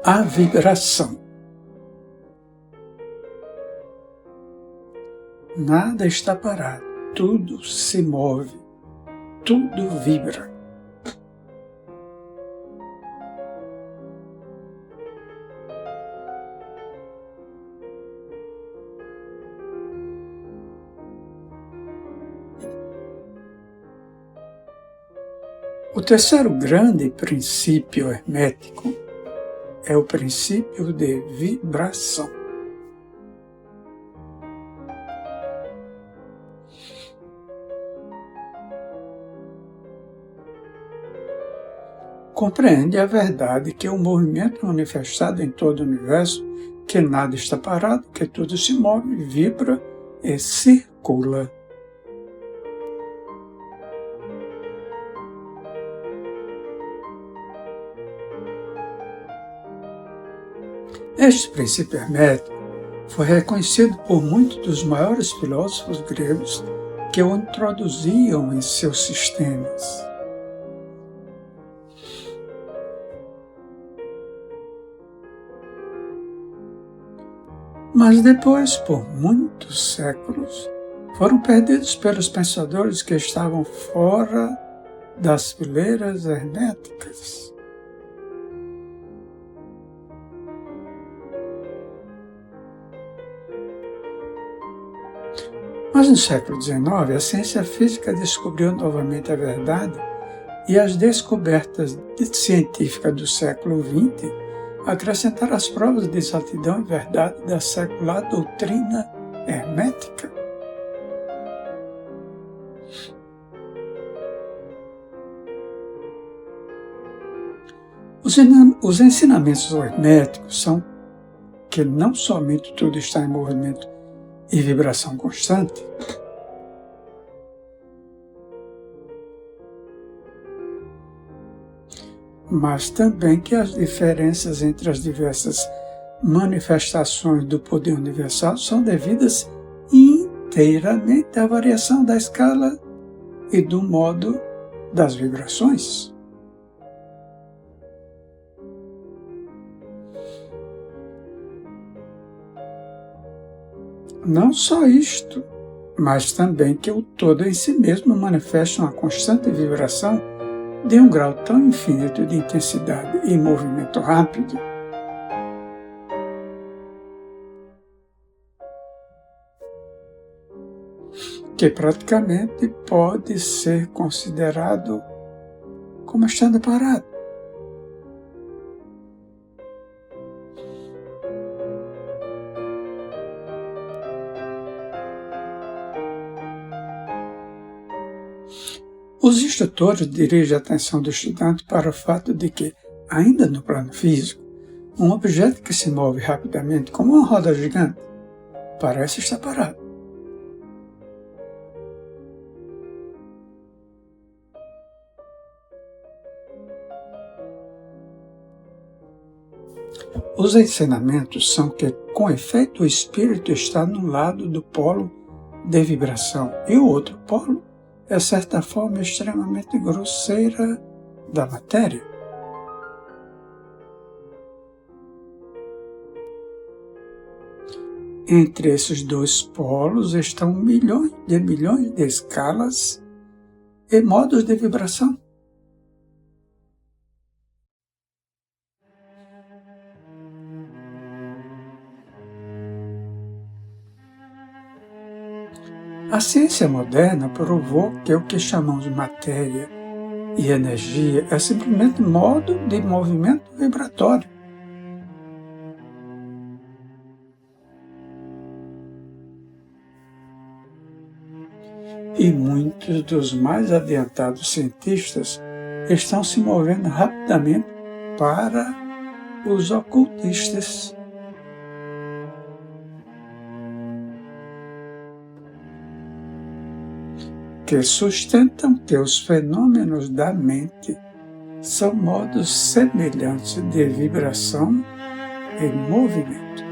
A vibração. Nada está parado, tudo se move, tudo vibra. O terceiro grande princípio hermético é o princípio de vibração. Compreende a verdade que o movimento manifestado em todo o universo, que nada está parado, que tudo se move, vibra e circula. Este princípio hermético foi reconhecido por muitos dos maiores filósofos gregos que o introduziam em seus sistemas. Mas depois, por muitos séculos, foram perdidos pelos pensadores que estavam fora das fileiras herméticas. Mas no século XIX, a ciência física descobriu novamente a verdade e as descobertas científicas do século XX acrescentaram as provas de exatidão e verdade da secular doutrina hermética. Os ensinamentos herméticos são que não somente tudo está em movimento e vibração constante, mas também que as diferenças entre as diversas manifestações do poder universal são devidas inteiramente à variação da escala e do modo das vibrações. Não só isto, mas também que o todo em si mesmo manifesta uma constante vibração de um grau tão infinito de intensidade e movimento rápido que praticamente pode ser considerado como estando parado. Os instrutores dirigem a atenção do estudante para o fato de que, ainda no plano físico, um objeto que se move rapidamente como uma roda gigante parece estar parado. Os ensinamentos são que, com efeito, o espírito está no lado do polo de vibração e o outro polo é certa forma extremamente grosseira da matéria. Entre esses dois polos estão milhões de escalas e modos de vibração. A ciência moderna provou que o que chamamos de matéria e energia é simplesmente modo de movimento vibratório. E muitos dos mais adiantados cientistas estão se movendo rapidamente para os ocultistas. Que sustentam que os fenômenos da mente são modos semelhantes de vibração e movimento.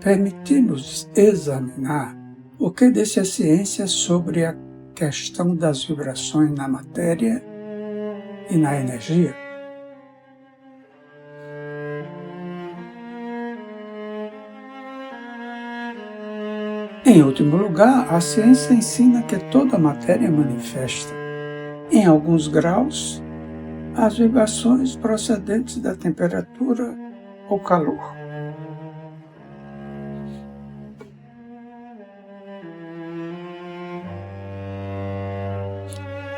Permitimos examinar O que disse a ciência sobre a questão das vibrações na matéria e na energia? Em último lugar, a ciência ensina que toda matéria manifesta, em alguns graus, as vibrações procedentes da temperatura ou calor.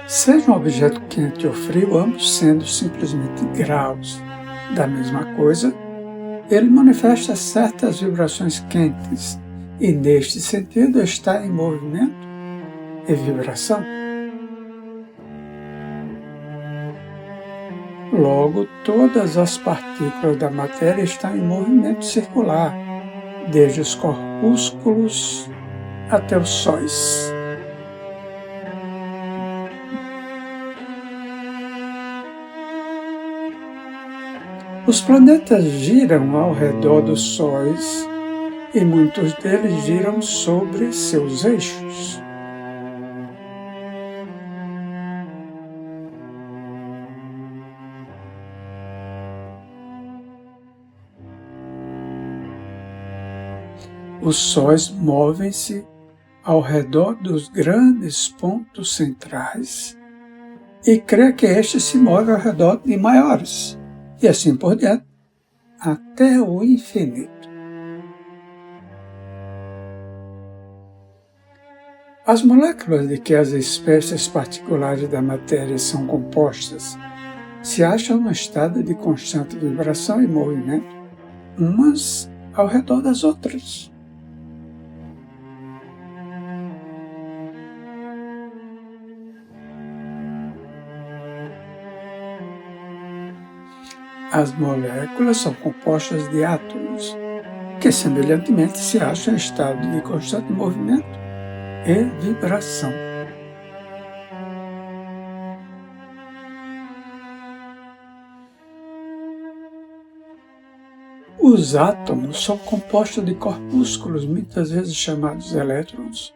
Seja um objeto quente ou frio, ambos sendo simplesmente graus da mesma coisa, ele manifesta certas vibrações quentes e, neste sentido, está em movimento e vibração. Logo, todas as partículas da matéria estão em movimento circular, desde os corpúsculos até os sóis. Os planetas giram ao redor dos sóis e muitos deles giram sobre seus eixos. Os sóis movem-se ao redor dos grandes pontos centrais e crê que estes se movem ao redor de maiores, e assim por diante, até o infinito. As moléculas de que as espécies particulares da matéria são compostas se acham no estado de constante vibração e movimento, umas ao redor das outras. As moléculas são compostas de átomos, que semelhantemente se acham em estado de constante movimento e vibração. Os átomos são compostos de corpúsculos, muitas vezes chamados elétrons,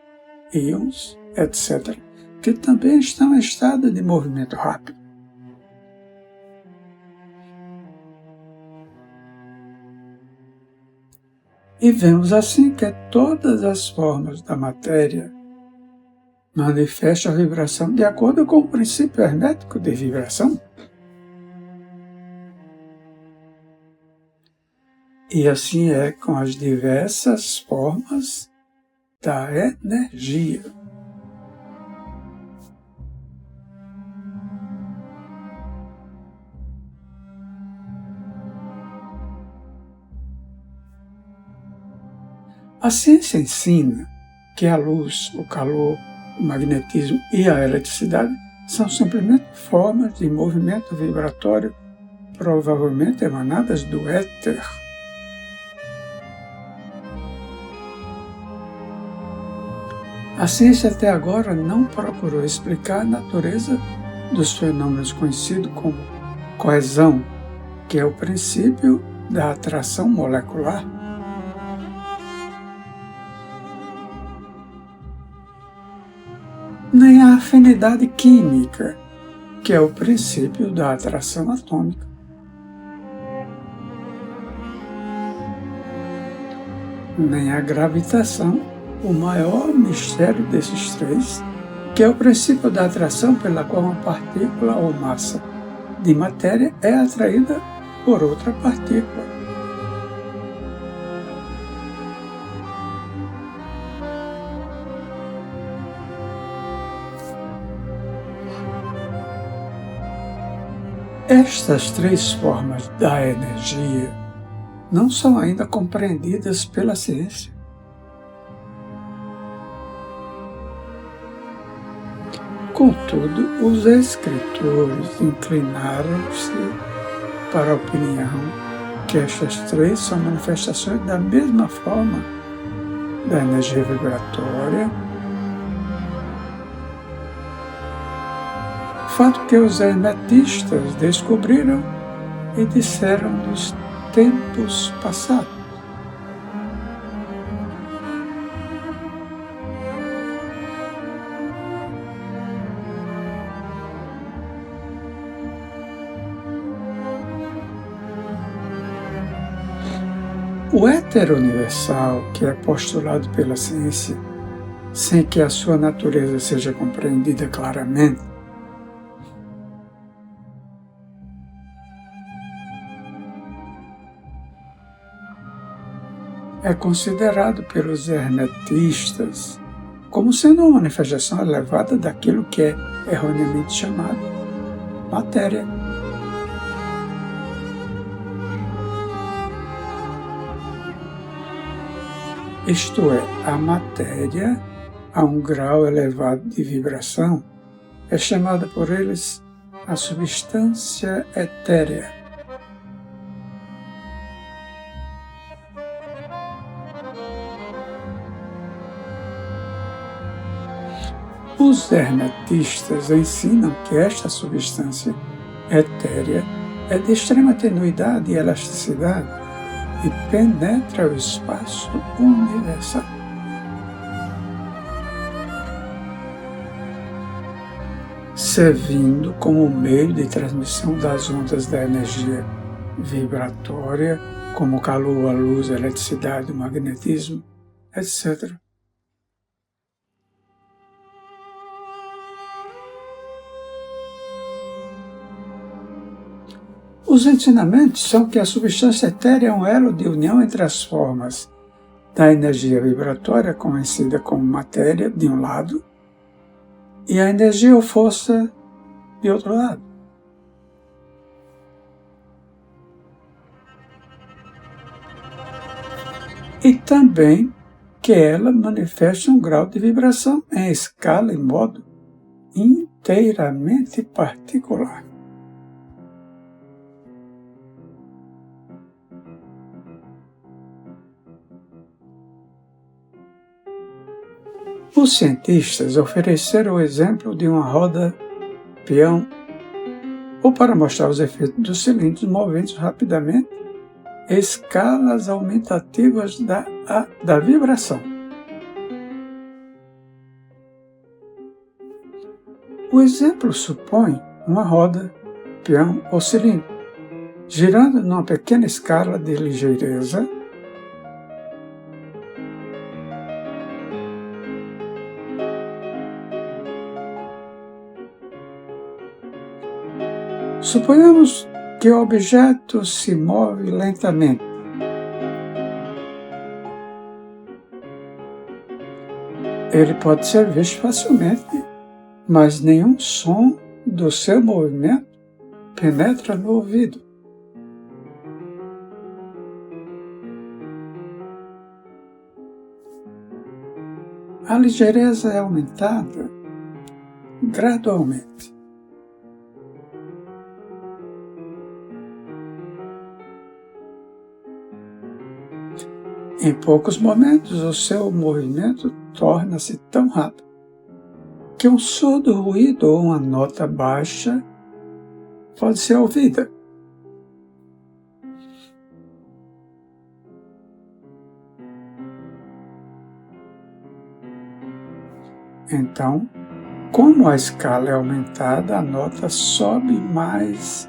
íons, etc., que também estão em estado de movimento rápido. E vemos assim que todas as formas da matéria manifestam a vibração de acordo com o princípio hermético de vibração. E assim é com as diversas formas da energia. A ciência ensina que a luz, o calor, o magnetismo e a eletricidade são simplesmente formas de movimento vibratório, provavelmente emanadas do éter. A ciência até agora não procurou explicar a natureza dos fenômenos conhecidos como coesão, que é o princípio da atração molecular. Nem a afinidade química, que é o princípio da atração atômica. Nem a gravitação, o maior mistério desses três, que é o princípio da atração pela qual uma partícula ou massa de matéria é atraída por outra partícula. Estas três formas da energia não são ainda compreendidas pela ciência. Contudo, os escritores inclinaram-se para a opinião que estas três são manifestações da mesma forma da energia vibratória, fato que os hermetistas descobriram e disseram nos tempos passados. O éter universal, que é postulado pela ciência, sem que a sua natureza seja compreendida claramente, é considerado pelos hermetistas como sendo uma manifestação elevada daquilo que é erroneamente chamado matéria. Isto é, a matéria, a um grau elevado de vibração, é chamada por eles a substância etérea. Os hermetistas ensinam que esta substância etérea é de extrema tenuidade e elasticidade e penetra o espaço universal. Servindo como meio de transmissão das ondas da energia vibratória, como o calor, a luz, a eletricidade, o magnetismo, etc. Os ensinamentos são que a substância etérea é um elo de união entre as formas da energia vibratória, conhecida como matéria, de um lado, e a energia ou força, de outro lado. E também que ela manifesta um grau de vibração em escala e modo inteiramente particular. Os cientistas ofereceram o exemplo de uma roda peão, ou para mostrar os efeitos dos cilindros movidos rapidamente, escalas aumentativas da vibração. O exemplo supõe uma roda, peão ou cilindro, girando numa pequena escala de ligeireza, suponhamos que o objeto se move lentamente. Ele pode ser visto facilmente, mas nenhum som do seu movimento penetra no ouvido. A ligeireza é aumentada gradualmente. Em poucos momentos, o seu movimento torna-se tão rápido que um surdo ruído ou uma nota baixa pode ser ouvida. Então, como a escala é aumentada, a nota sobe mais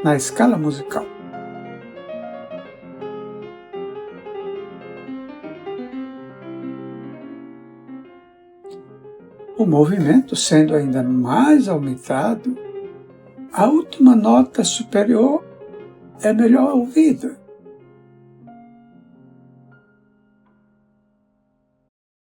na escala musical. O movimento sendo ainda mais aumentado, a última nota superior é melhor ouvida.